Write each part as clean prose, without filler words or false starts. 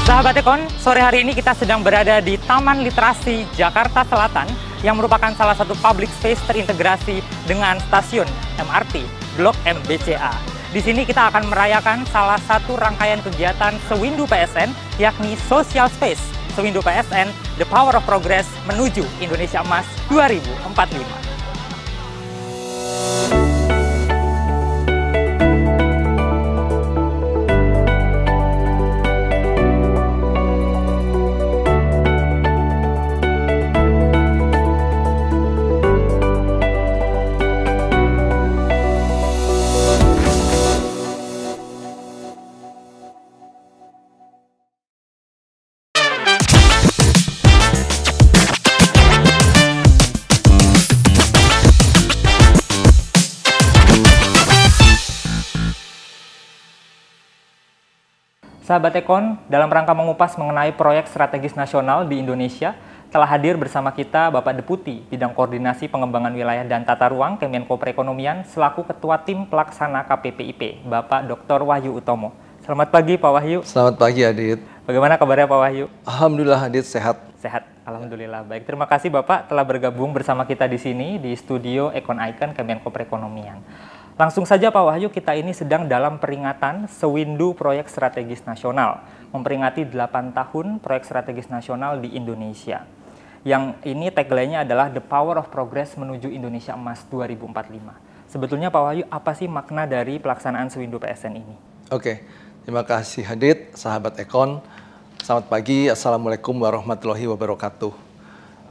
Sahabat Ekon, sore hari ini kita sedang berada di Taman Literasi Jakarta Selatan yang merupakan salah satu public space terintegrasi dengan stasiun MRT Blok M BCA. Di sini kita akan merayakan salah satu rangkaian kegiatan Sewindu PSN, yakni Social Space Sewindu PSN, The Power of Progress menuju Indonesia Emas 2045. Sahabat Ekon, dalam rangka mengupas mengenai proyek strategis nasional di Indonesia, telah hadir bersama kita Bapak Deputi Bidang Koordinasi Pengembangan Wilayah dan Tata Ruang Kemenko Perekonomian selaku Ketua Tim Pelaksana KPPIP, Bapak Dr. Wahyu Utomo. Selamat pagi Pak Wahyu. Selamat pagi Adit. Bagaimana kabarnya Pak Wahyu? Alhamdulillah Adit, sehat. Sehat, alhamdulillah. Baik, terima kasih Bapak telah bergabung bersama kita di sini di studio Ekon Icon Kemenko Perekonomian. Langsung saja Pak Wahyu, kita ini sedang dalam peringatan Sewindu Proyek Strategis Nasional, memperingati 8 tahun Proyek Strategis Nasional di Indonesia. Yang ini tagline-nya adalah The Power of Progress menuju Indonesia Emas 2045. Sebetulnya Pak Wahyu, apa sih makna dari pelaksanaan Sewindu PSN ini? Oke, terima kasih Adit, sahabat Ekon. Selamat pagi, Assalamualaikum warahmatullahi wabarakatuh.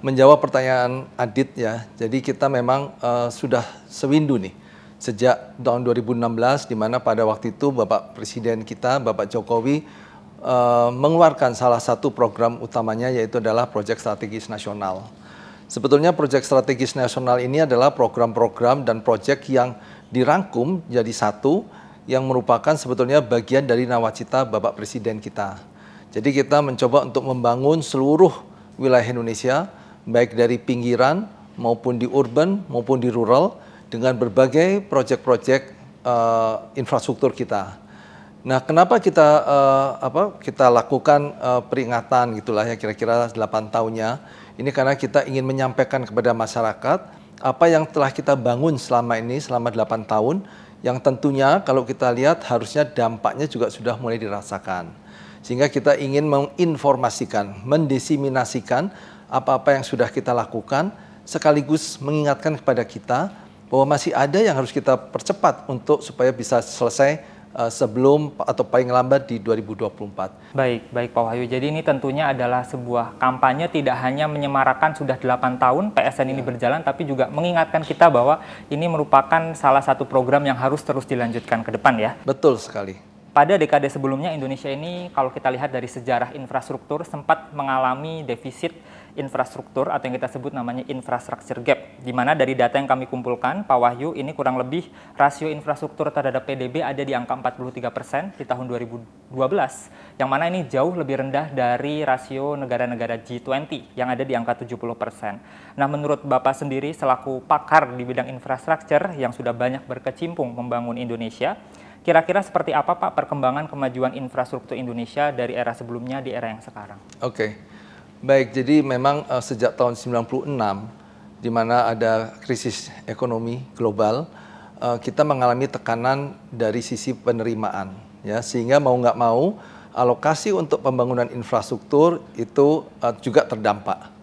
Menjawab pertanyaan Adit ya, jadi kita memang sudah sewindu nih. Sejak tahun 2016, di mana pada waktu itu Bapak Presiden kita, Bapak Jokowi, mengeluarkan salah satu program utamanya, yaitu adalah Proyek Strategis Nasional. Sebetulnya Proyek Strategis Nasional ini adalah program-program dan proyek yang dirangkum jadi satu, yang merupakan sebetulnya bagian dari nawacita Bapak Presiden kita. Jadi kita mencoba untuk membangun seluruh wilayah Indonesia, baik dari pinggiran maupun di urban maupun di rural, dengan berbagai proyek-proyek infrastruktur kita. Nah, kenapa kita lakukan peringatan gitulah ya, kira-kira 8 tahunnya. Ini karena kita ingin menyampaikan kepada masyarakat apa yang telah kita bangun selama ini, selama 8 tahun, yang tentunya kalau kita lihat harusnya dampaknya juga sudah mulai dirasakan. Sehingga kita ingin menginformasikan, mendesiminasikan apa-apa yang sudah kita lakukan, sekaligus mengingatkan kepada kita bahwa masih ada yang harus kita percepat untuk supaya bisa selesai sebelum atau paling lambat di 2024. Baik Pak Wahyu. Jadi ini tentunya adalah sebuah kampanye, tidak hanya menyemarakan sudah 8 tahun PSN ini berjalan, tapi juga mengingatkan kita bahwa ini merupakan salah satu program yang harus terus dilanjutkan ke depan ya. Betul sekali. Pada dekade sebelumnya Indonesia ini kalau kita lihat dari sejarah infrastruktur sempat mengalami defisit infrastruktur atau yang kita sebut namanya infrastructure gap, di mana dari data yang kami kumpulkan, Pak Wahyu, ini kurang lebih rasio infrastruktur terhadap PDB ada di angka 43% di tahun 2012, yang mana ini jauh lebih rendah dari rasio negara-negara G20 yang ada di angka 70%. Nah, menurut Bapak sendiri selaku pakar di bidang infrastruktur yang sudah banyak berkecimpung membangun Indonesia, kira-kira seperti apa Pak perkembangan kemajuan infrastruktur Indonesia dari era sebelumnya di era yang sekarang? Oke. Baik, jadi memang sejak tahun 96, di mana ada krisis ekonomi global, kita mengalami tekanan dari sisi penerimaan, ya, sehingga mau nggak mau alokasi untuk pembangunan infrastruktur itu juga terdampak.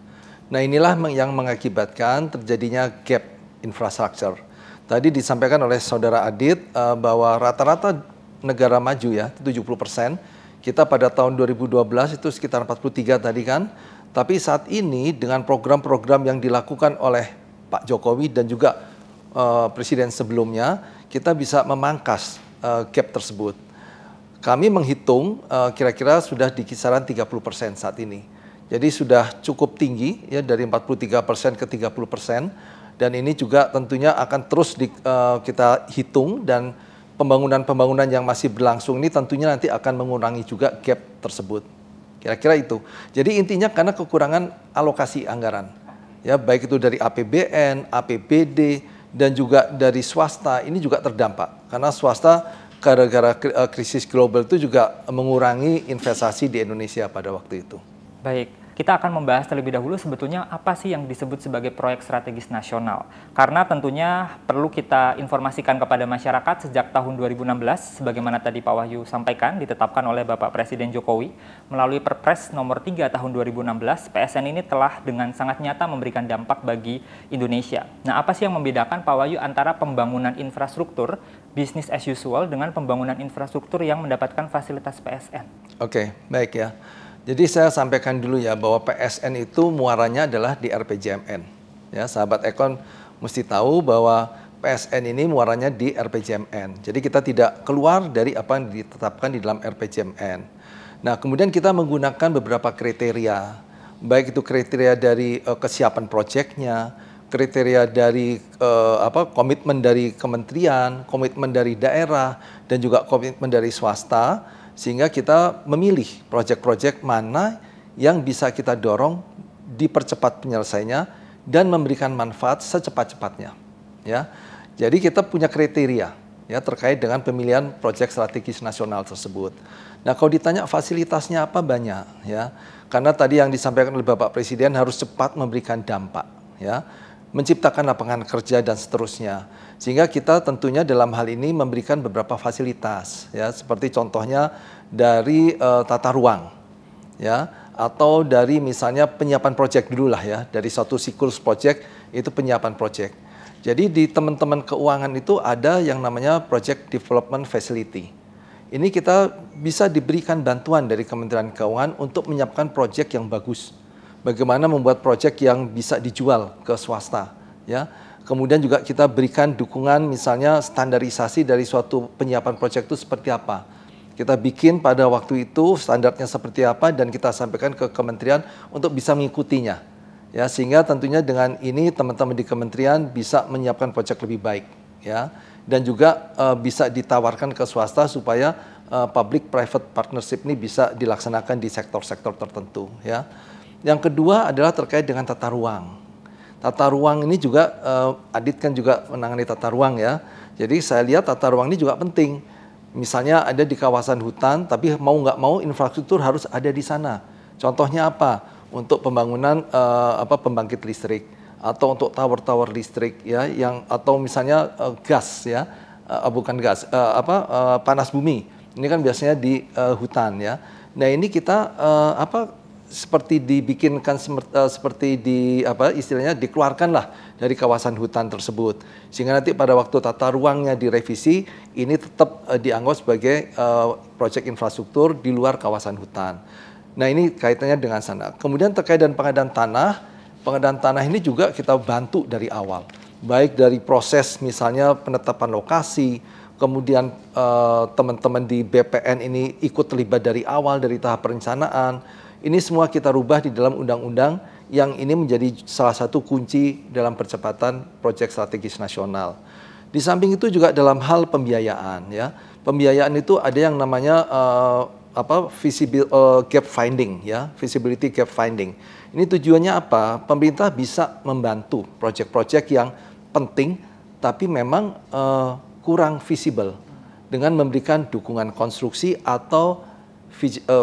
Nah, inilah yang mengakibatkan terjadinya gap infrastruktur. Tadi disampaikan oleh Saudara Adit bahwa rata-rata negara maju ya, 70%, kita pada tahun 2012 itu sekitar 43 tadi kan, tapi saat ini dengan program-program yang dilakukan oleh Pak Jokowi dan juga Presiden sebelumnya, kita bisa memangkas gap tersebut. Kami menghitung kira-kira sudah di kisaran 30% saat ini. Jadi sudah cukup tinggi ya, dari 43% ke 30%, dan ini juga tentunya akan terus kita hitung, dan pembangunan-pembangunan yang masih berlangsung ini tentunya nanti akan mengurangi juga gap tersebut. Kira-kira itu. Jadi intinya karena kekurangan alokasi anggaran. Ya, baik itu dari APBN, APBD, dan juga dari swasta, ini juga terdampak. Karena swasta gara-gara krisis global itu juga mengurangi investasi di Indonesia pada waktu itu. Baik, kita akan membahas terlebih dahulu sebetulnya apa sih yang disebut sebagai proyek strategis nasional. Karena tentunya perlu kita informasikan kepada masyarakat sejak tahun 2016, sebagaimana tadi Pak Wahyu sampaikan, ditetapkan oleh Bapak Presiden Jokowi melalui Perpres nomor 3 tahun 2016, PSN ini telah dengan sangat nyata memberikan dampak bagi Indonesia. Nah, apa sih yang membedakan Pak Wahyu antara pembangunan infrastruktur, business as usual, dengan pembangunan infrastruktur yang mendapatkan fasilitas PSN? Oke, baik ya. Jadi saya sampaikan dulu ya bahwa PSN itu muaranya adalah di RPJMN. Ya, sahabat Ekon mesti tahu bahwa PSN ini muaranya di RPJMN. Jadi kita tidak keluar dari apa yang ditetapkan di dalam RPJMN. Nah, kemudian kita menggunakan beberapa kriteria, baik itu kriteria dari kesiapan proyeknya, kriteria dari komitmen dari kementerian, komitmen dari daerah, dan juga komitmen dari swasta. Sehingga kita memilih proyek-proyek mana yang bisa kita dorong, dipercepat penyelesaiannya, dan memberikan manfaat secepat-cepatnya. Ya, jadi kita punya kriteria ya terkait dengan pemilihan proyek strategis nasional tersebut. Nah, kalau ditanya fasilitasnya apa, banyak ya, karena tadi yang disampaikan oleh Bapak Presiden harus cepat memberikan dampak, ya, menciptakan lapangan kerja dan seterusnya. Sehingga kita tentunya dalam hal ini memberikan beberapa fasilitas, ya, seperti contohnya dari tata ruang, ya, atau dari misalnya penyiapan proyek dulu lah ya, dari satu siklus proyek itu penyiapan proyek. Jadi di teman-teman keuangan itu ada yang namanya Project Development Facility. Ini kita bisa diberikan bantuan dari Kementerian Keuangan untuk menyiapkan proyek yang bagus. Bagaimana membuat proyek yang bisa dijual ke swasta, ya. Kemudian juga kita berikan dukungan misalnya standarisasi dari suatu penyiapan proyek itu seperti apa. Kita bikin pada waktu itu standarnya seperti apa dan kita sampaikan ke kementerian untuk bisa mengikutinya. Ya, sehingga tentunya dengan ini teman-teman di kementerian bisa menyiapkan proyek lebih baik, ya. Dan juga bisa ditawarkan ke swasta supaya public private partnership ini bisa dilaksanakan di sektor-sektor tertentu, ya. Yang kedua adalah terkait dengan tata ruang. Tata ruang ini juga, Adit kan juga menangani tata ruang ya. Jadi saya lihat tata ruang ini juga penting. Misalnya ada di kawasan hutan, tapi mau nggak mau infrastruktur harus ada di sana. Contohnya apa? Untuk pembangunan pembangkit listrik atau untuk tower-tower listrik ya, yang atau misalnya gas ya, bukan gas, panas bumi. Ini kan biasanya di hutan ya. Nah ini kita seperti dibikinkan seperti istilahnya dikeluarkanlah dari kawasan hutan tersebut, sehingga nanti pada waktu tata ruangnya direvisi ini tetap dianggap sebagai proyek infrastruktur di luar kawasan hutan. Nah ini kaitannya dengan sana. Kemudian terkait dengan pengadaan tanah ini juga kita bantu dari awal, baik dari proses misalnya penetapan lokasi, kemudian teman-teman di BPN ini ikut terlibat dari awal dari tahap perencanaan. Ini semua kita rubah di dalam undang-undang yang ini menjadi salah satu kunci dalam percepatan proyek strategis nasional. Di samping itu juga dalam hal pembiayaan ya. Pembiayaan itu ada yang namanya gap finding ya, feasibility gap finding. Ini tujuannya apa? Pemerintah bisa membantu proyek-proyek yang penting tapi memang kurang visible dengan memberikan dukungan konstruksi atau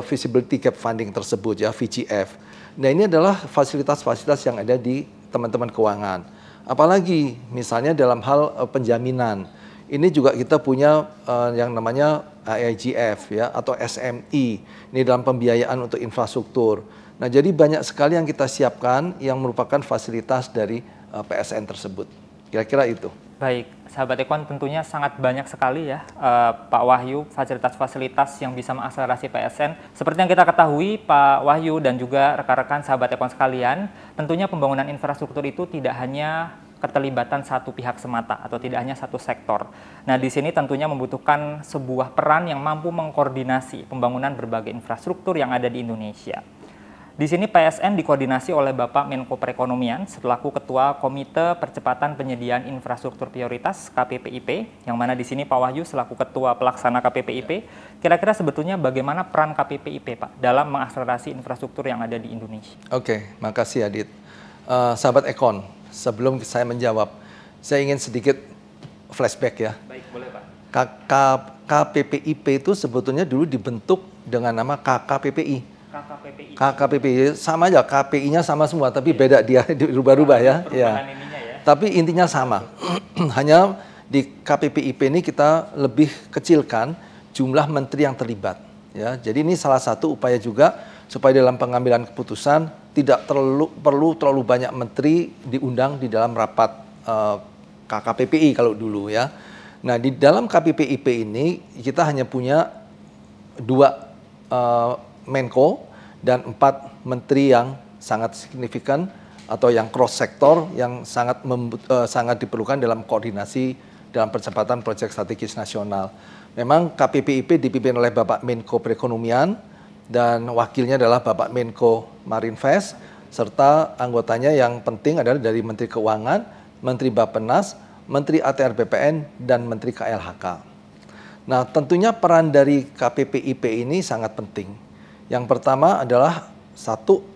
feasibility gap funding tersebut ya, VGF. Nah ini adalah fasilitas-fasilitas yang ada di teman-teman keuangan. Apalagi misalnya dalam hal penjaminan. Ini juga kita punya yang namanya AIGF ya atau SME. Ini dalam pembiayaan untuk infrastruktur. Nah jadi banyak sekali yang kita siapkan yang merupakan fasilitas dari PSN tersebut. Kira-kira itu. Baik, sahabat Ekon, tentunya sangat banyak sekali ya Pak Wahyu fasilitas-fasilitas yang bisa mengakselerasi PSN. Seperti yang kita ketahui Pak Wahyu dan juga rekan-rekan sahabat Ekon sekalian, tentunya pembangunan infrastruktur itu tidak hanya keterlibatan satu pihak semata atau tidak hanya satu sektor. Nah, di sini tentunya membutuhkan sebuah peran yang mampu mengkoordinasi pembangunan berbagai infrastruktur yang ada di Indonesia. Di sini PSN dikoordinasi oleh Bapak Menko Perekonomian selaku Ketua Komite Percepatan Penyediaan Infrastruktur Prioritas KPPIP, yang mana di sini Pak Wahyu selaku Ketua Pelaksana KPPIP. Kira-kira sebetulnya bagaimana peran KPPIP Pak dalam mengakselerasi infrastruktur yang ada di Indonesia? Oke, makasih Adit. Sahabat Ekon, sebelum saya menjawab, saya ingin sedikit flashback ya. Baik, boleh Pak. KPPIP itu sebetulnya dulu dibentuk dengan nama KKPPI. KKPPI. KKPPI sama aja, KPI-nya sama semua, tapi beda dia dirubah-rubah ya. Ya. Tapi intinya sama. Hanya di KPPIP ini kita lebih kecilkan jumlah menteri yang terlibat. Ya, jadi ini salah satu upaya juga supaya dalam pengambilan keputusan tidak perlu terlalu banyak menteri diundang di dalam rapat KKPPI kalau dulu ya. Nah, di dalam KPPIP ini kita hanya punya 2 Menko dan 4 menteri yang sangat signifikan atau yang cross sektor yang sangat diperlukan dalam koordinasi dalam percepatan proyek strategis nasional. Memang KPPIP dipimpin oleh Bapak Menko Perekonomian dan wakilnya adalah Bapak Menko Marinvest serta anggotanya yang penting adalah dari Menteri Keuangan, Menteri Bappenas, Menteri ATR BPN, dan Menteri KLHK. Nah, tentunya peran dari KPPIP ini sangat penting. Yang pertama adalah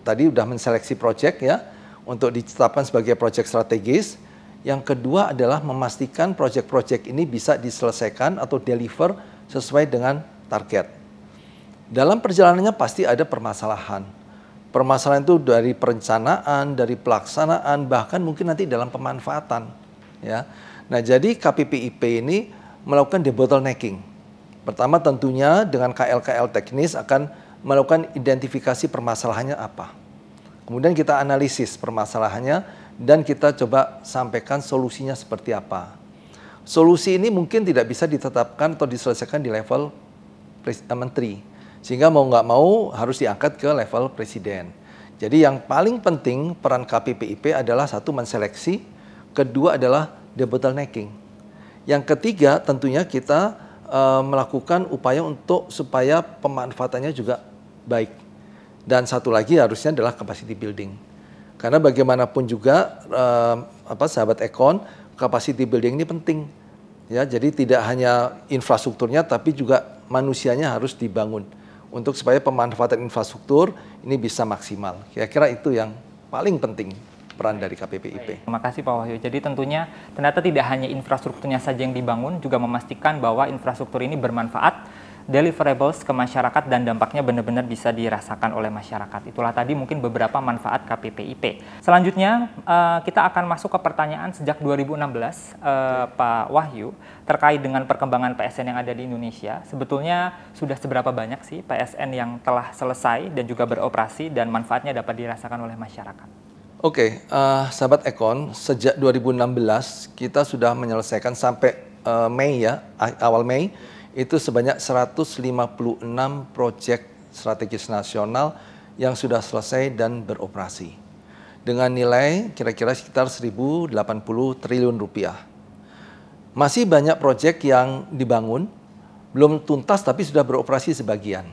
tadi sudah menseleksi proyek ya, untuk ditetapkan sebagai proyek strategis. Yang kedua adalah memastikan proyek-proyek ini bisa diselesaikan atau deliver sesuai dengan target. Dalam perjalanannya pasti ada permasalahan. Permasalahan itu dari perencanaan, dari pelaksanaan, bahkan mungkin nanti dalam pemanfaatan. Ya, nah jadi KPPIP ini melakukan debottlenecking. Pertama tentunya dengan KL teknis akan melakukan identifikasi permasalahannya apa. Kemudian kita analisis permasalahannya dan kita coba sampaikan solusinya seperti apa. Solusi ini mungkin tidak bisa ditetapkan atau diselesaikan di level menteri. Sehingga mau nggak mau harus diangkat ke level presiden. Jadi yang paling penting peran KPPIP adalah satu menseleksi, kedua adalah debottlenecking. Yang ketiga tentunya kita melakukan upaya supaya pemanfaatannya juga baik. Dan satu lagi harusnya adalah capacity building. Karena bagaimanapun juga sahabat Ekon, capacity building ini penting. Ya, jadi tidak hanya infrastrukturnya tapi juga manusianya harus dibangun untuk supaya pemanfaatan infrastruktur ini bisa maksimal. Kira-kira itu yang paling penting peran dari KPPIP. Terima kasih Pak Wahyu. Jadi tentunya ternyata tidak hanya infrastrukturnya saja yang dibangun, juga memastikan bahwa infrastruktur ini bermanfaat, deliverables ke masyarakat dan dampaknya benar-benar bisa dirasakan oleh masyarakat. Itulah tadi mungkin beberapa manfaat KPPIP. Selanjutnya kita akan masuk ke pertanyaan sejak 2016 Pak Wahyu terkait dengan perkembangan PSN yang ada di Indonesia. Sebetulnya sudah seberapa banyak sih PSN yang telah selesai dan juga beroperasi dan manfaatnya dapat dirasakan oleh masyarakat? Oke, sahabat Ekon, sejak 2016 kita sudah menyelesaikan sampai Mei ya, awal Mei, itu sebanyak 156 proyek strategis nasional yang sudah selesai dan beroperasi. Dengan nilai kira-kira sekitar 1.080 triliun rupiah. Masih banyak proyek yang dibangun, belum tuntas tapi sudah beroperasi sebagian.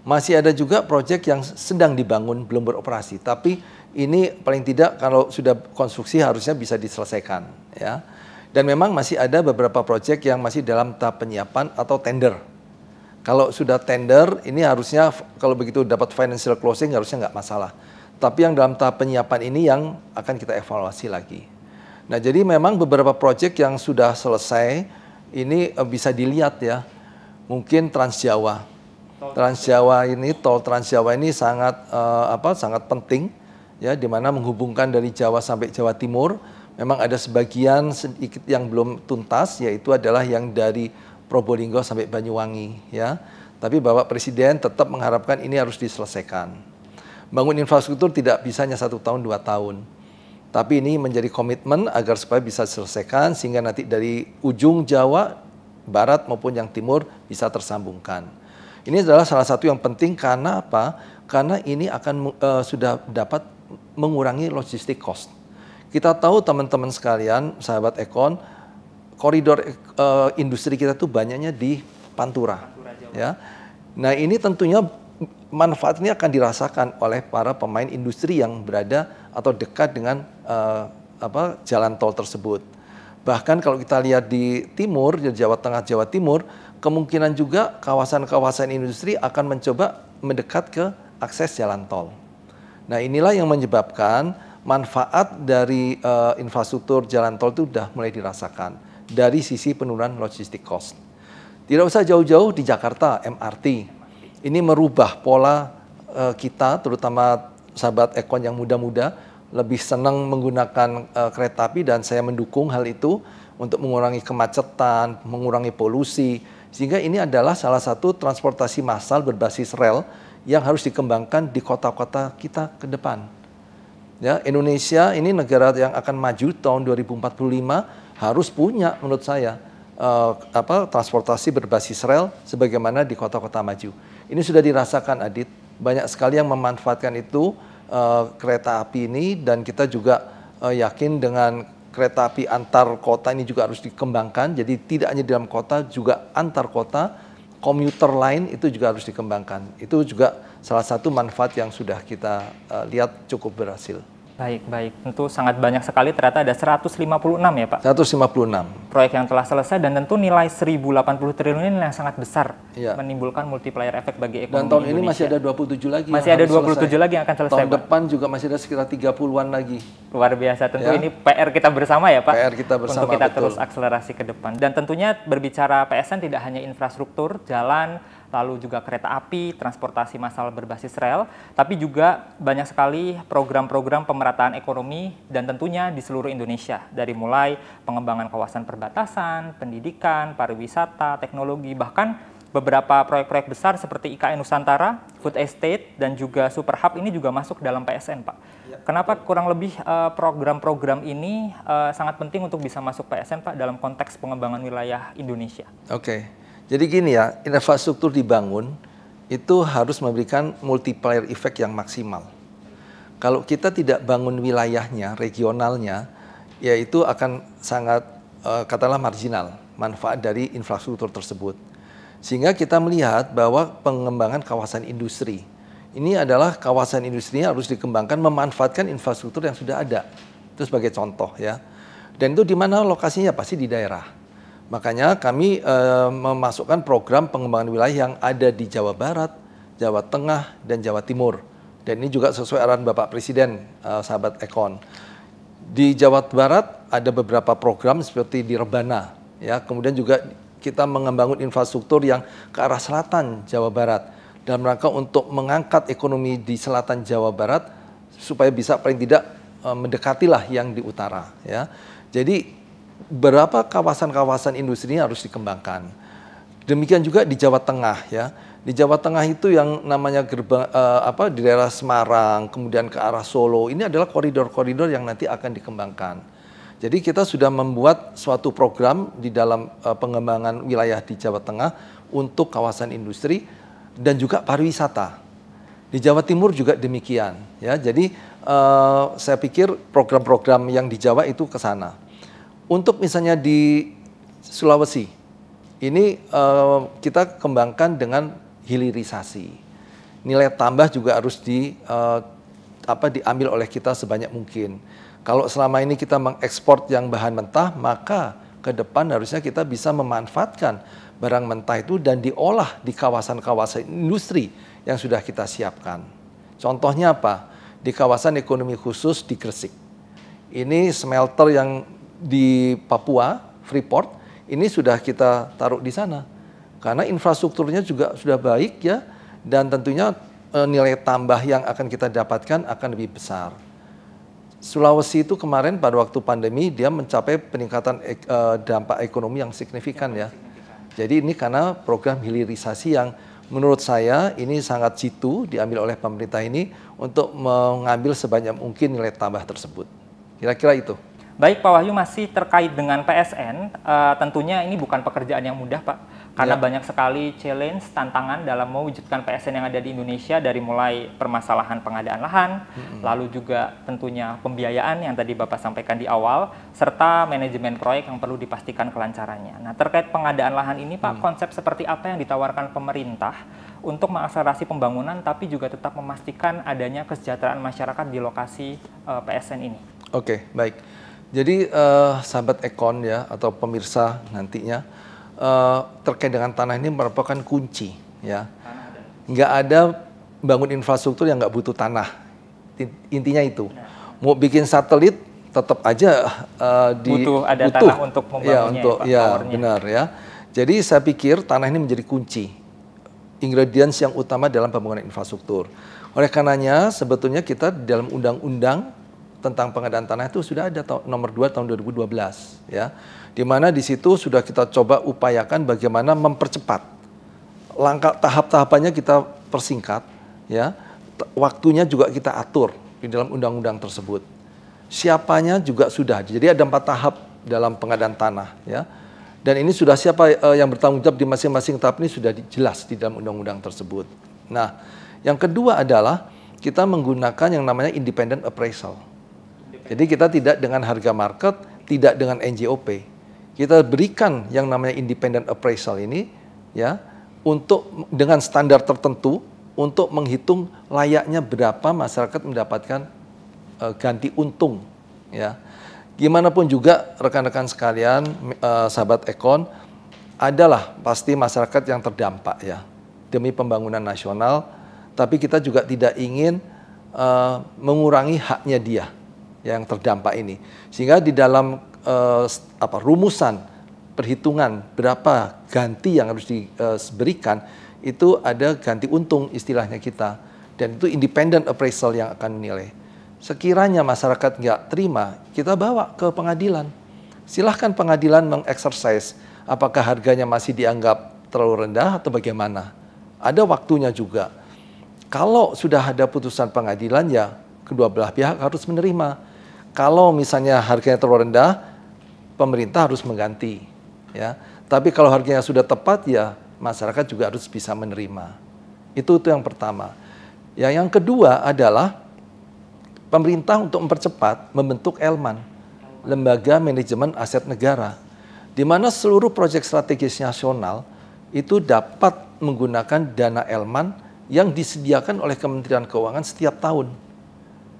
Masih ada juga proyek yang sedang dibangun, belum beroperasi, tapi ini paling tidak kalau sudah konstruksi harusnya bisa diselesaikan. Ya. Dan memang masih ada beberapa proyek yang masih dalam tahap penyiapan atau tender. Kalau sudah tender, ini harusnya kalau begitu dapat financial closing harusnya nggak masalah. Tapi yang dalam tahap penyiapan ini yang akan kita evaluasi lagi. Nah, jadi memang beberapa proyek yang sudah selesai, ini bisa dilihat ya. Mungkin Trans Jawa. Tol Trans Jawa ini sangat penting ya, di mana menghubungkan dari Jawa sampai Jawa Timur. Memang ada sebagian sedikit yang belum tuntas, yaitu adalah yang dari Probolinggo sampai Banyuwangi ya. Tapi Bapak Presiden tetap mengharapkan ini harus diselesaikan. Bangun infrastruktur tidak bisa hanya 1 tahun, 2 tahun. Tapi ini menjadi komitmen agar supaya bisa diselesaikan sehingga nanti dari ujung Jawa, Barat maupun yang Timur bisa tersambungkan. Ini adalah salah satu yang penting karena apa? Karena ini akan sudah dapat mengurangi logistik cost. Kita tahu teman-teman sekalian, sahabat Ekon, koridor industri kita tuh banyaknya di Pantura. Ya. Nah ini tentunya manfaat ini akan dirasakan oleh para pemain industri yang berada atau dekat dengan jalan tol tersebut. Bahkan kalau kita lihat di timur, di Jawa Tengah, Jawa Timur, kemungkinan juga kawasan-kawasan industri akan mencoba mendekat ke akses jalan tol. Nah inilah yang menyebabkan manfaat dari infrastruktur jalan tol itu sudah mulai dirasakan. dari sisi penurunan logistik cost. Tidak usah jauh-jauh di Jakarta, MRT. Ini merubah pola kita, terutama sahabat Econ yang muda-muda, lebih senang menggunakan kereta api dan saya mendukung hal itu untuk mengurangi kemacetan, mengurangi polusi. Sehingga ini adalah salah satu transportasi massal berbasis rel yang harus dikembangkan di kota-kota kita ke depan. Ya, Indonesia ini negara yang akan maju tahun 2045 harus punya menurut saya transportasi berbasis rel sebagaimana di kota-kota maju. Ini sudah dirasakan Adit, banyak sekali yang memanfaatkan itu kereta api ini dan kita juga yakin dengan kereta api antar kota ini juga harus dikembangkan. Jadi tidak hanya di dalam kota, juga antar kota, komuter lain itu juga harus dikembangkan. Itu juga salah satu manfaat yang sudah kita lihat cukup berhasil. Baik. Tentu sangat banyak sekali, ternyata ada 156 ya Pak? 156. Proyek yang telah selesai dan tentu nilai 1080 triliun ini yang sangat besar, ya, menimbulkan multiplier efek bagi ekonomi dan tahun Indonesia. Ini masih ada 27 lagi. Masih ada 27 selesai. Lagi yang akan selesai, tahun Pak. Depan juga masih ada sekitar 30-an lagi. Luar biasa, tentu ya. Ini PR kita bersama ya Pak? PR kita bersama, untuk kita betul. Terus akselerasi ke depan. Dan tentunya berbicara PSN tidak hanya infrastruktur, jalan, lalu juga kereta api, transportasi massal berbasis rel, tapi juga banyak sekali program-program pemerataan ekonomi dan tentunya di seluruh Indonesia, dari mulai pengembangan kawasan perbatasan, pendidikan, pariwisata, teknologi, bahkan beberapa proyek-proyek besar seperti IKN Nusantara, Food Estate, dan juga Super Hub ini juga masuk dalam PSN, Pak. Ya. Kenapa kurang lebih program-program ini sangat penting untuk bisa masuk PSN, Pak, dalam konteks pengembangan wilayah Indonesia? Oke. Jadi gini ya, infrastruktur dibangun itu harus memberikan multiplier effect yang maksimal. Kalau kita tidak bangun wilayahnya, regionalnya, ya itu akan sangat katakanlah marginal manfaat dari infrastruktur tersebut. Sehingga kita melihat bahwa pengembangan kawasan industri ini adalah kawasan industrinya harus dikembangkan memanfaatkan infrastruktur yang sudah ada. Itu sebagai contoh ya. Dan itu di mana lokasinya? Pasti di daerah. Makanya kami memasukkan program pengembangan wilayah yang ada di Jawa Barat, Jawa Tengah, dan Jawa Timur. Dan ini juga sesuai arahan Bapak Presiden, sahabat Econ. Di Jawa Barat ada beberapa program seperti di Rebana, ya. Kemudian juga kita membangun infrastruktur yang ke arah selatan Jawa Barat dalam rangka untuk mengangkat ekonomi di selatan Jawa Barat supaya bisa paling tidak mendekatilah yang di utara, ya. Jadi berapa kawasan-kawasan industri ini harus dikembangkan. Demikian juga di Jawa Tengah ya. Di Jawa Tengah itu yang namanya di daerah Semarang, kemudian ke arah Solo, ini adalah koridor-koridor yang nanti akan dikembangkan. Jadi kita sudah membuat suatu program di dalam pengembangan wilayah di Jawa Tengah untuk kawasan industri dan juga pariwisata. Di Jawa Timur juga demikian ya. Jadi saya pikir program-program yang di Jawa itu ke sana. Untuk misalnya di Sulawesi, ini kita kembangkan dengan hilirisasi. Nilai tambah juga harus diambil oleh kita sebanyak mungkin. Kalau selama ini kita mengekspor yang bahan mentah, maka ke depan harusnya kita bisa memanfaatkan barang mentah itu dan diolah di kawasan-kawasan industri yang sudah kita siapkan. Contohnya apa? Di kawasan ekonomi khusus di Gresik. Ini smelter yang di Papua, Freeport, ini sudah kita taruh di sana. Karena infrastrukturnya juga sudah baik ya, dan tentunya nilai tambah yang akan kita dapatkan akan lebih besar. Sulawesi itu kemarin pada waktu pandemi, dia mencapai peningkatan dampak ekonomi yang signifikan ya. Jadi ini karena program hilirisasi yang menurut saya ini sangat jitu diambil oleh pemerintah ini untuk mengambil sebanyak mungkin nilai tambah tersebut. Kira-kira itu. Baik Pak Wahyu, masih terkait dengan PSN, tentunya ini bukan pekerjaan yang mudah Pak, karena banyak sekali challenge, tantangan dalam mewujudkan PSN yang ada di Indonesia, dari mulai permasalahan pengadaan lahan, lalu juga tentunya pembiayaan yang tadi Bapak sampaikan di awal, serta manajemen proyek yang perlu dipastikan kelancarannya. Nah, terkait pengadaan lahan ini Pak, konsep seperti apa yang ditawarkan pemerintah untuk mengakselerasi pembangunan tapi juga tetap memastikan adanya kesejahteraan masyarakat di lokasi PSN ini? Oke, baik. Jadi sahabat Econ ya atau pemirsa nantinya terkait dengan tanah ini merupakan kunci ya. Nggak ada bangun infrastruktur yang nggak butuh tanah. Intinya itu. Mau bikin satelit tetap aja butuh tanah untuk membangunnya, benar ya. Jadi saya pikir tanah ini menjadi kunci, ingredients yang utama dalam pembangunan infrastruktur. Oleh karenanya sebetulnya kita dalam undang-undang tentang pengadaan tanah itu sudah ada nomor 2 tahun 2012 ya. Di mana di situ sudah kita coba upayakan bagaimana mempercepat. Langkah tahap-tahapannya kita persingkat ya. Waktunya juga kita atur di dalam undang-undang tersebut. Siapanya juga sudah. Jadi ada 4 tahap dalam pengadaan tanah ya. Dan ini sudah siapa yang bertanggung jawab di masing-masing tahap ini sudah jelas di dalam undang-undang tersebut. Nah, yang kedua adalah kita menggunakan yang namanya independent appraisal. Jadi kita tidak dengan harga market, tidak dengan NJOP. Kita berikan yang namanya independent appraisal ini ya untuk dengan standar tertentu untuk menghitung layaknya berapa masyarakat mendapatkan ganti untung ya. Gimana pun juga rekan-rekan sekalian, sahabat Ekon, adalah pasti masyarakat yang terdampak ya demi pembangunan nasional, tapi kita juga tidak ingin mengurangi haknya dia yang terdampak ini. Sehingga di dalam rumusan perhitungan berapa ganti yang harus diberikan, itu ada ganti untung istilahnya kita. Dan itu independent appraisal yang akan menilai. Sekiranya masyarakat nggak terima, kita bawa ke pengadilan. Silahkan pengadilan mengeksersis apakah harganya masih dianggap terlalu rendah atau bagaimana. Ada waktunya juga. Kalau sudah ada putusan pengadilan ya kedua belah pihak harus menerima. Kalau misalnya harganya terlalu rendah, pemerintah harus mengganti. Ya. Tapi kalau harganya sudah tepat ya masyarakat juga harus bisa menerima. Itu yang pertama. Yang kedua adalah pemerintah untuk mempercepat membentuk Elman, Lembaga Manajemen Aset Negara, di mana seluruh proyek strategis nasional itu dapat menggunakan dana Elman yang disediakan oleh Kementerian Keuangan setiap tahun.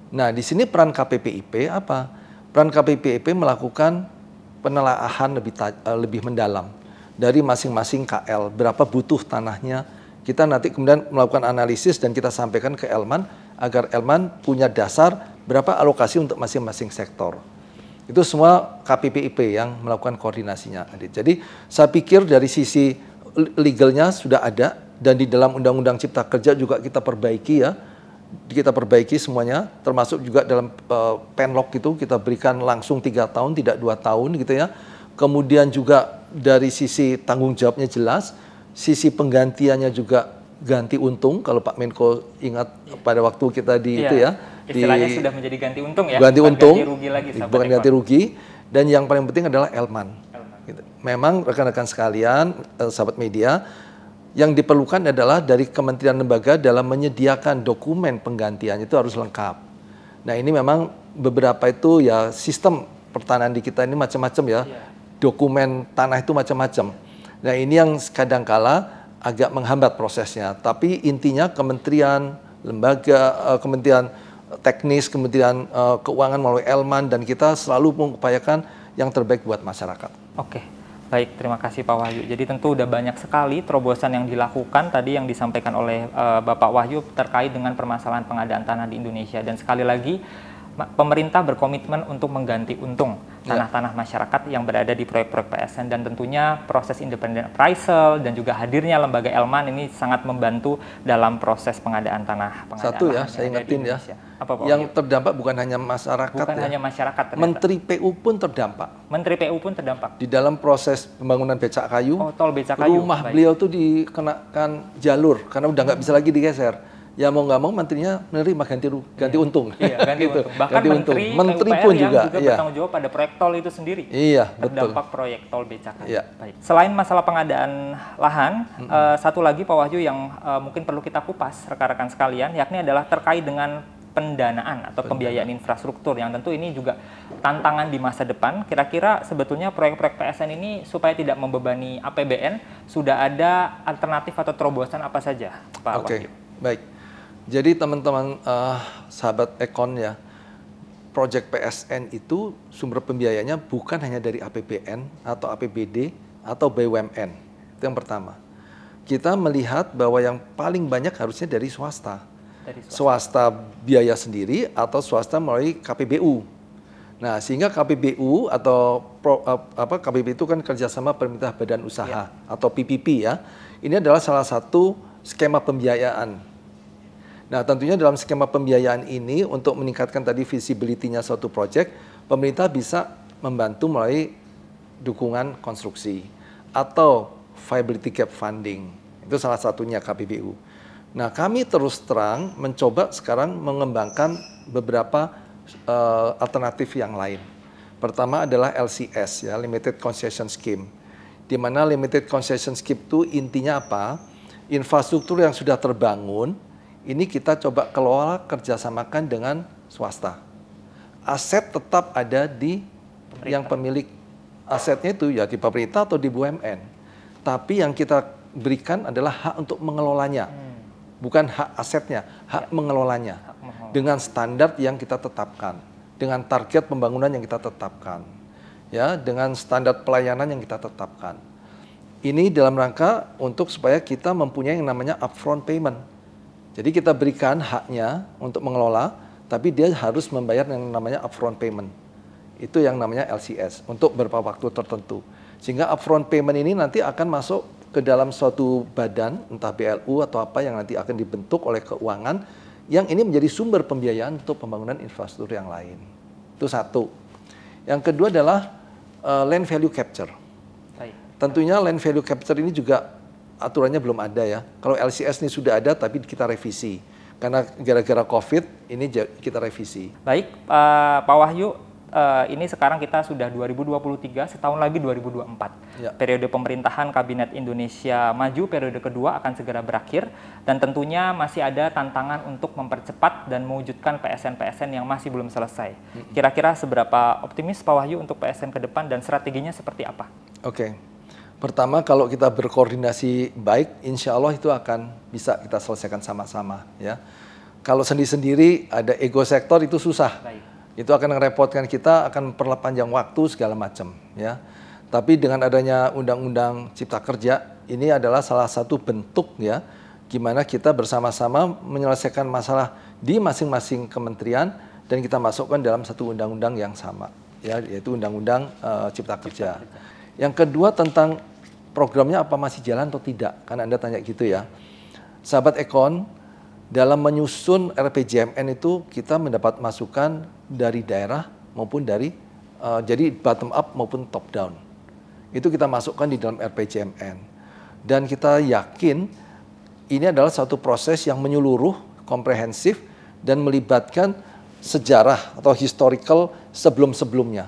Nah, di sini peran KPPIP apa? Peran KPPIP melakukan penelaahan lebih mendalam dari masing-masing KL, berapa butuh tanahnya. Kita nanti kemudian melakukan analisis dan kita sampaikan ke Elman, agar Elman punya dasar berapa alokasi untuk masing-masing sektor. Itu semua KPPIP yang melakukan koordinasinya, Adit. Jadi saya pikir dari sisi legalnya sudah ada, dan di dalam Undang-Undang Cipta Kerja juga kita perbaiki ya. Kita perbaiki semuanya, termasuk juga dalam penlok itu kita berikan langsung 3 tahun, tidak 2 tahun gitu ya. Kemudian juga dari sisi tanggung jawabnya jelas, sisi penggantiannya juga ganti untung, kalau Pak Menko ingat pada waktu kita itu ya. Istilahnya sudah menjadi ganti untung ya. Ganti untung, ganti rugi lagi, bukan ganti rugi. Dan yang paling penting adalah Elman. Gitu. Memang rekan-rekan sekalian, sahabat media, yang diperlukan adalah dari kementerian lembaga dalam menyediakan dokumen penggantian itu harus lengkap. Nah ini memang beberapa itu ya sistem pertanahan di kita ini macam-macam ya. Dokumen tanah itu macam-macam. Nah ini yang kadangkala agak menghambat prosesnya, tapi intinya kementerian, lembaga, kementerian teknis, kementerian keuangan melalui Elman, dan kita selalu mengupayakan yang terbaik buat masyarakat. Oke, baik, terima kasih Pak Wahyu. Jadi tentu udah banyak sekali terobosan yang dilakukan tadi yang disampaikan oleh Bapak Wahyu terkait dengan permasalahan pengadaan tanah di Indonesia, dan sekali lagi pemerintah berkomitmen untuk mengganti untung tanah-tanah masyarakat yang berada di proyek-proyek PSN, dan tentunya proses independent appraisal dan juga hadirnya lembaga Elman ini sangat membantu dalam proses pengadaan tanah. Satu ya, saya ingetin ya, apa, Pak? Yang terdampak bukan hanya masyarakat, bukan hanya masyarakat, ternyata. Menteri PU pun terdampak. Menteri PU pun terdampak di dalam proses pembangunan becak kayu. Tol becak kayu. Rumah beliau tuh dikenakan jalur karena udah nggak bisa lagi digeser. Ya mau nggak mau menterinya menerima ganti untung. Iya, ganti gitu. untung. Bahkan menteri pun juga bertanggung jawab pada proyek tol itu sendiri. Iya, terdampak proyek tol becak kayu. Iya. Baik. Selain masalah pengadaan lahan, satu lagi Pak Wahyu yang mungkin perlu kita kupas rekan-rekan sekalian, yakni adalah terkait dengan pendanaan atau pembiayaan infrastruktur, yang tentu ini juga tantangan di masa depan. Kira-kira sebetulnya proyek-proyek PSN ini supaya tidak membebani APBN, sudah ada alternatif atau terobosan apa saja, Pak Wahyu? Baik. Jadi teman-teman sahabat Ekon ya, proyek PSN itu sumber pembiayanya bukan hanya dari APBN atau APBD atau BUMN. Itu yang pertama. Kita melihat bahwa yang paling banyak harusnya dari swasta. Swasta biaya sendiri atau swasta melalui KPBU. Nah, sehingga KPBU atau KPBU itu kan kerjasama pemerintah badan usaha atau PPP ya. Ini adalah salah satu skema pembiayaan. Nah, tentunya dalam skema pembiayaan ini untuk meningkatkan tadi visibility-nya suatu proyek, pemerintah bisa membantu melalui dukungan konstruksi atau viability gap funding. Itu salah satunya KPBU. Nah, kami terus terang mencoba sekarang mengembangkan beberapa alternatif yang lain. Pertama adalah LCS ya, Limited Concession Scheme. Di mana Limited Concession Scheme itu intinya apa? Infrastruktur yang sudah terbangun ini kita coba kelola kerjasamakan dengan swasta. Aset tetap ada di pemerintah. Yang pemilik asetnya itu ya di pemerintah atau di BUMN. Tapi yang kita berikan adalah hak untuk mengelolanya. Bukan hak asetnya, hak mengelolanya. Dengan standar yang kita tetapkan. Dengan target pembangunan yang kita tetapkan. Ya, dengan standar pelayanan yang kita tetapkan. Ini dalam rangka untuk supaya kita mempunyai yang namanya upfront payment. Jadi kita berikan haknya untuk mengelola, tapi dia harus membayar yang namanya upfront payment. Itu yang namanya LCS untuk beberapa waktu tertentu. Sehingga upfront payment ini nanti akan masuk ke dalam suatu badan, entah BLU atau apa yang nanti akan dibentuk oleh keuangan, yang ini menjadi sumber pembiayaan untuk pembangunan infrastruktur yang lain. Itu satu. Yang kedua adalah land value capture. Tentunya land value capture ini juga aturannya belum ada ya. Kalau LCS ini sudah ada tapi kita revisi. Karena gara-gara COVID ini kita revisi. Baik, Pak Wahyu, ini sekarang kita sudah 2023, setahun lagi 2024. Ya. Periode pemerintahan Kabinet Indonesia Maju periode kedua akan segera berakhir. Dan tentunya masih ada tantangan untuk mempercepat dan mewujudkan PSN-PSN yang masih belum selesai. Kira-kira seberapa optimis Pak Wahyu untuk PSN ke depan dan strateginya seperti apa? Oke. Pertama, kalau kita berkoordinasi baik, insya Allah itu akan bisa kita selesaikan sama-sama. Ya. Kalau sendiri-sendiri ada ego sektor itu susah. Baik. Itu akan merepotkan kita, akan perpanjang waktu segala macam. Ya. Tapi dengan adanya Undang-Undang Cipta Kerja, ini adalah salah satu bentuk ya, gimana kita bersama-sama menyelesaikan masalah di masing-masing kementerian dan kita masukkan dalam satu undang-undang yang sama, ya, yaitu Undang-Undang Cipta Kerja. Yang kedua tentang programnya apa masih jalan atau tidak, kan Anda tanya gitu ya. Sahabat Ekon, dalam menyusun RPJMN itu kita mendapat masukan dari daerah maupun dari, jadi bottom up maupun top down. Itu kita masukkan di dalam RPJMN. Dan kita yakin ini adalah satu proses yang menyeluruh, komprehensif, dan melibatkan sejarah atau historical sebelum-sebelumnya.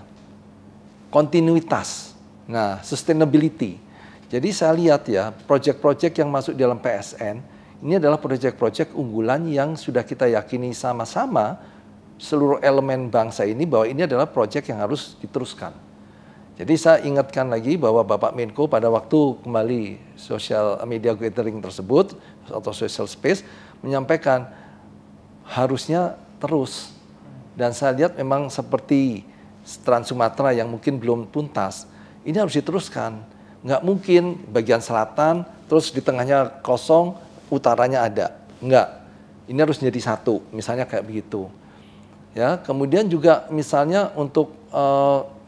Kontinuitas. Nah, sustainability. Jadi saya lihat ya, proyek-proyek yang masuk dalam PSN, ini adalah proyek-proyek unggulan yang sudah kita yakini sama-sama seluruh elemen bangsa ini bahwa ini adalah proyek yang harus diteruskan. Jadi saya ingatkan lagi bahwa Bapak Menko pada waktu kembali social media gathering tersebut atau social space menyampaikan harusnya terus. Dan saya lihat memang seperti Trans Sumatera yang mungkin belum tuntas, ini harus diteruskan. Nggak mungkin bagian selatan, terus di tengahnya kosong, utaranya ada. Nggak. Ini harus menjadi satu, misalnya kayak begitu. Ya, kemudian juga misalnya untuk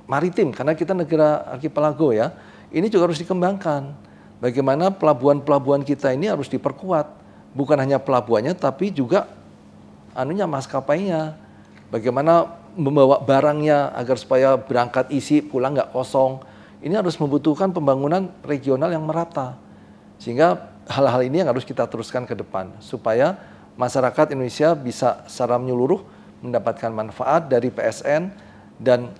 maritim, karena kita negara archipelago ya, ini juga harus dikembangkan. Bagaimana pelabuhan-pelabuhan kita ini harus diperkuat. Bukan hanya pelabuhannya, tapi juga maskapainya. Bagaimana membawa barangnya agar supaya berangkat isi, pulang nggak kosong. Ini harus membutuhkan pembangunan regional yang merata. Sehingga hal-hal ini yang harus kita teruskan ke depan. Supaya masyarakat Indonesia bisa secara menyeluruh mendapatkan manfaat dari PSN dan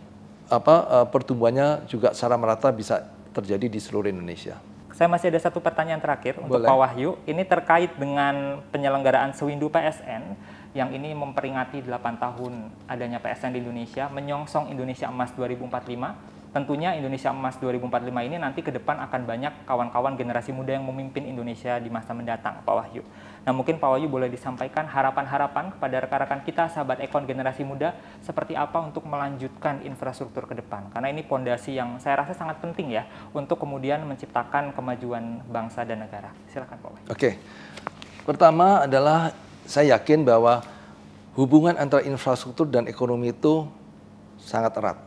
pertumbuhannya juga secara merata bisa terjadi di seluruh Indonesia. Saya masih ada satu pertanyaan terakhir untuk Pak Wahyu. Ini terkait dengan penyelenggaraan Sewindu PSN yang ini memperingati 8 tahun adanya PSN di Indonesia, menyongsong Indonesia Emas 2045. Tentunya Indonesia Emas 2045 ini nanti ke depan akan banyak kawan-kawan generasi muda yang memimpin Indonesia di masa mendatang, Pak Wahyu. Nah, mungkin Pak Wahyu boleh disampaikan harapan-harapan kepada rekan-rekan kita, sahabat Ekon generasi muda, seperti apa untuk melanjutkan infrastruktur ke depan. Karena ini pondasi yang saya rasa sangat penting ya, untuk kemudian menciptakan kemajuan bangsa dan negara. Silakan Pak Wahyu. Oke, pertama adalah saya yakin bahwa hubungan antara infrastruktur dan ekonomi itu sangat erat.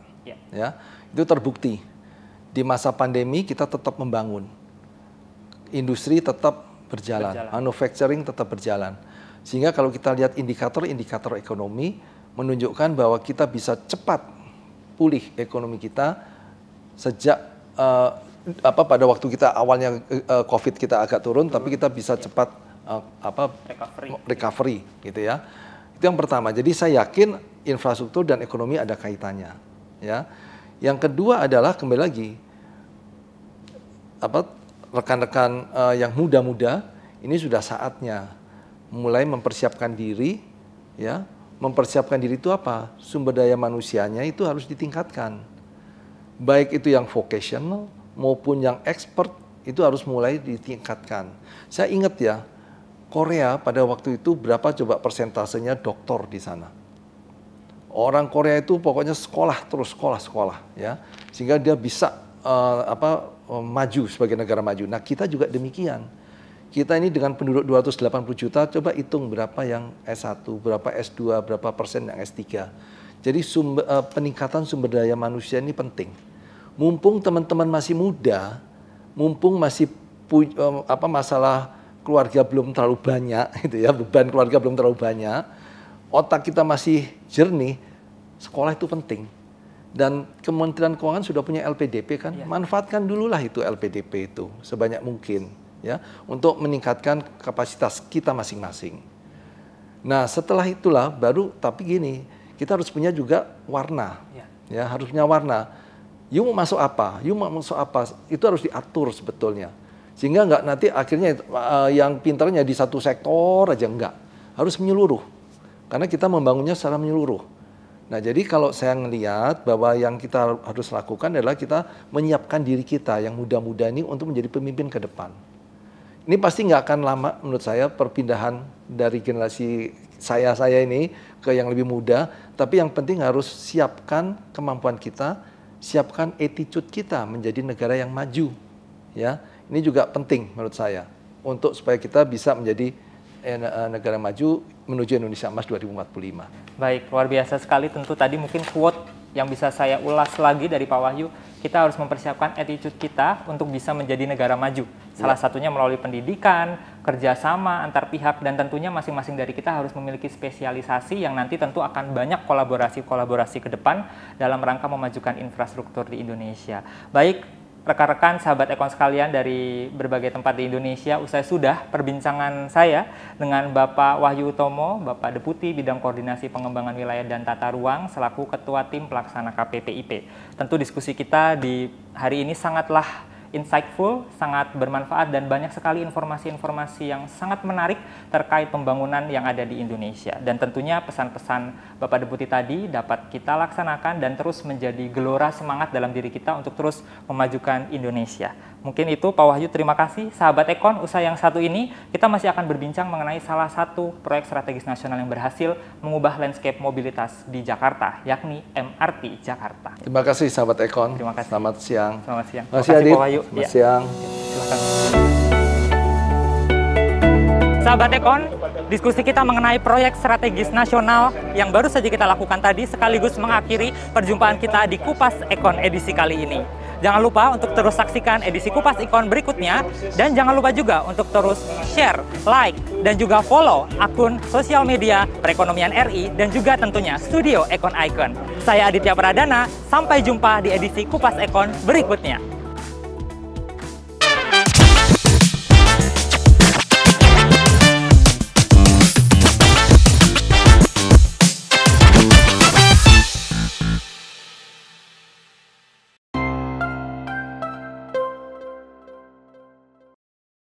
Ya, itu terbukti. Di masa pandemi kita tetap membangun. Industri tetap berjalan, manufacturing tetap berjalan. Sehingga kalau kita lihat indikator-indikator ekonomi menunjukkan bahwa kita bisa cepat pulih ekonomi kita sejak pada waktu kita awalnya COVID kita agak turun, tapi kita bisa cepat recovery gitu ya. Itu yang pertama. Jadi saya yakin infrastruktur dan ekonomi ada kaitannya. Ya. Yang kedua adalah kembali lagi rekan-rekan yang muda-muda ini sudah saatnya mulai mempersiapkan diri, ya. Mempersiapkan diri itu apa? Sumber daya manusianya itu harus ditingkatkan. Baik itu yang vocational maupun yang expert itu harus mulai ditingkatkan. Saya ingat ya, Korea pada waktu itu berapa coba persentasenya doktor di sana. Orang Korea itu pokoknya sekolah terus sekolah ya, sehingga dia bisa maju sebagai negara maju. Nah, kita juga demikian. Kita ini dengan penduduk 280 juta, coba hitung berapa yang S1, berapa S2, berapa persen yang S3. Jadi peningkatan sumber daya manusia ini penting. Mumpung teman-teman masih muda, mumpung masih masalah keluarga belum terlalu banyak, gitu ya, beban keluarga belum terlalu banyak, otak kita masih jernih, sekolah itu penting. Dan Kementerian Keuangan sudah punya LPDP kan, manfaatkan dululah itu LPDP itu sebanyak mungkin, ya, untuk meningkatkan kapasitas kita masing-masing. Nah, setelah itulah baru, tapi gini, kita harus punya juga warna, ya, harus punya warna. You mau masuk apa? You mau masuk apa? Itu harus diatur sebetulnya. Sehingga nggak nanti akhirnya yang pintarnya di satu sektor aja, enggak. Harus menyeluruh. Karena kita membangunnya secara menyeluruh. Nah, jadi kalau saya ngelihat bahwa yang kita harus lakukan adalah kita menyiapkan diri kita yang muda-muda ini untuk menjadi pemimpin ke depan. Ini pasti nggak akan lama menurut saya perpindahan dari generasi saya ini ke yang lebih muda. Tapi yang penting harus siapkan kemampuan kita, siapkan attitude kita menjadi negara yang maju. Ya, ini juga penting menurut saya untuk supaya kita bisa menjadi negara maju menuju Indonesia Emas 2045. Baik, luar biasa sekali. Tentu tadi mungkin quote yang bisa saya ulas lagi dari Pak Wahyu, kita harus mempersiapkan attitude kita untuk bisa menjadi negara maju. Salah satunya melalui pendidikan, kerjasama antar pihak, dan tentunya masing-masing dari kita harus memiliki spesialisasi yang nanti tentu akan banyak kolaborasi ke depan dalam rangka memajukan infrastruktur di Indonesia. Baik, rekan-rekan, sahabat Ekon sekalian dari berbagai tempat di Indonesia, usai sudah perbincangan saya dengan Bapak Wahyu Utomo, Bapak Deputi Bidang Koordinasi Pengembangan Wilayah dan Tata Ruang selaku Ketua Tim Pelaksana KPPIP. Tentu diskusi kita di hari ini sangatlah insightful, sangat bermanfaat, dan banyak sekali informasi-informasi yang sangat menarik terkait pembangunan yang ada di Indonesia. Dan tentunya pesan-pesan Bapak Deputi tadi dapat kita laksanakan dan terus menjadi gelora semangat dalam diri kita untuk terus memajukan Indonesia. Mungkin itu Pak Wahyu, terima kasih. Sahabat Ekon, usai yang satu ini kita masih akan berbincang mengenai salah satu proyek strategis nasional yang berhasil mengubah landscape mobilitas di Jakarta, yakni MRT Jakarta. Terima kasih sahabat Ekon. Terima kasih. Selamat siang. Selamat siang. Terima kasih Pak Wahyu. Selamat siang. Silakan. Sahabat Ekon, diskusi kita mengenai proyek strategis nasional yang baru saja kita lakukan tadi sekaligus mengakhiri perjumpaan kita di Kupas Ekon edisi kali ini. Jangan lupa untuk terus saksikan edisi Kupas Ekon berikutnya, dan jangan lupa juga untuk terus share, like, dan juga follow akun sosial media Perekonomian RI dan juga tentunya Studio Ekon Icon. Saya Aditya Pradana, sampai jumpa di edisi Kupas Ekon berikutnya.